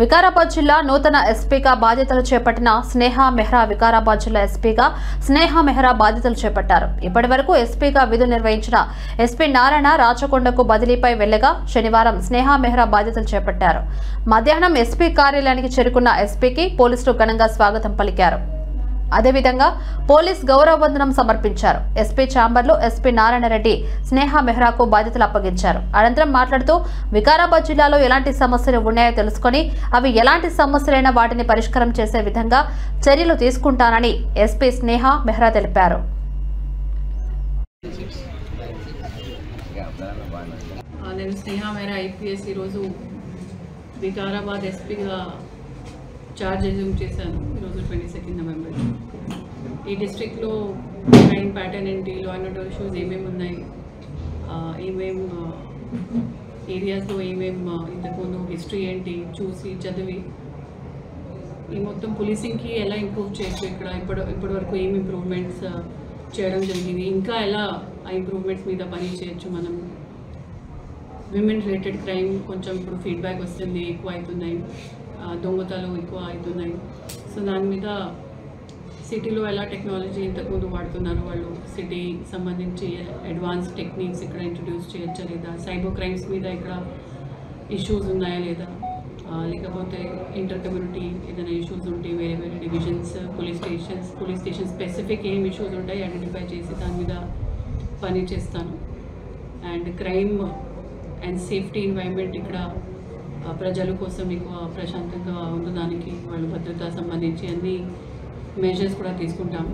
వికారాబాద్ జిల్లా నూతన ఎస్పీగా బాధ్యతలు చేపట్టిన స్నేహ మెహ్రా వికారాబాద్ జిల్లా ఎస్పీగా స్నేహ మెహ్రా బాధ్యతలు చేపట్టారు. ఇప్పటివరకు ఎస్పీగా విధులు నిర్వహించిన ఎస్పీ నారాయణ రాచకొండకు బదిలీపై వెళ్లగా శనివారం స్నేహ మెహ్రా బాధ్యతలు చేపట్టారు. మధ్యాహ్నం ఎస్పీ కార్యాలయానికి చేరుకున్న ఎస్పీకి పోలీసులు ఘనంగా స్వాగతం పలికారు. అదేవిధంగా పోలీస్ గౌరవ వందనం సమర్పించారు. ఎస్పీ ఛాంబర్లో ఎస్పీ నారాయణ రెడ్డి స్నేహ మెహ్రాకు బాధ్యతలు అప్పగించారు. అనంతరం మాట్లాడుతూ వికారాబాద్ జిల్లాలో ఎలాంటి సమస్యలు ఉన్నాయో తెలుసుకుని అవి ఎలాంటి సమస్యలైనా వాటిని పరిష్కారం చేసే విధంగా చర్యలు తీసుకుంటానని ఎస్పీ స్నేహ మెహ్రా తెలిపారు. నేను స్నేహ మెహ్రా ఐపీఎస్ ఈరోజు వికారాబాద్ ఎస్పీగా చార్జ్ అజ్యూమ్ చేశాను. ఈరోజు 22 నవంబర్. ఈ డిస్ట్రిక్ట్లో క్రైమ్ ప్యాటర్న్ ఏంటి, లా అండ్ ఆర్డర్ ఇష్యూస్ ఏమేమి ఉన్నాయి, ఏమేం ఏరియాస్లో ఇంతకుముందు హిస్టరీ ఏంటి చూసి చదివి ఈ మొత్తం పోలీసింగ్కి ఎలా ఇంప్రూవ్ చేయొచ్చు, ఇక్కడ ఇప్పటివరకు ఏం ఇంప్రూవ్మెంట్స్ చేయడం జరిగింది, ఇంకా ఎలా ఆ ఇంప్రూవ్మెంట్స్ మీద పని చేయొచ్చు. మనం విమెన్ రిలేటెడ్ క్రైమ్ కొంచెం ఇప్పుడు ఫీడ్బ్యాక్ వస్తుంది, ఎక్కువ అవుతున్నాయి, దొంగతనాలు ఎక్కువ అవుతున్నాయి. సో దాని మీద సిటీలో ఎలా టెక్నాలజీ ఇంతకుముందు వాడుతున్నారు వాళ్ళు, సిటీ సంబంధించి అడ్వాన్స్ టెక్నిక్స్ ఇక్కడ ఇంట్రడ్యూస్ చేయొచ్చా లేదా, సైబర్ క్రైమ్స్ మీద ఇక్కడ ఇష్యూస్ ఉన్నాయా లేదా, లేకపోతే ఇంటర్ కమ్యూనిటీ ఏదైనా ఇష్యూస్ ఉంటే వేరే వేరే డివిజన్స్ పోలీస్ స్టేషన్ స్పెసిఫిక్ ఏం ఇష్యూస్ ఉంటాయి ఐడెంటిఫై చేసి దాని మీద పని చేస్తాను. And crime and safety environment ఇక్కడ ప్రజల కోసం ఎక్కువ ప్రశాంతంగా ఉండడానికి వాళ్ళు భద్రత సంబంధించి అన్ని మెజర్స్ కూడా తీసుకుంటాము.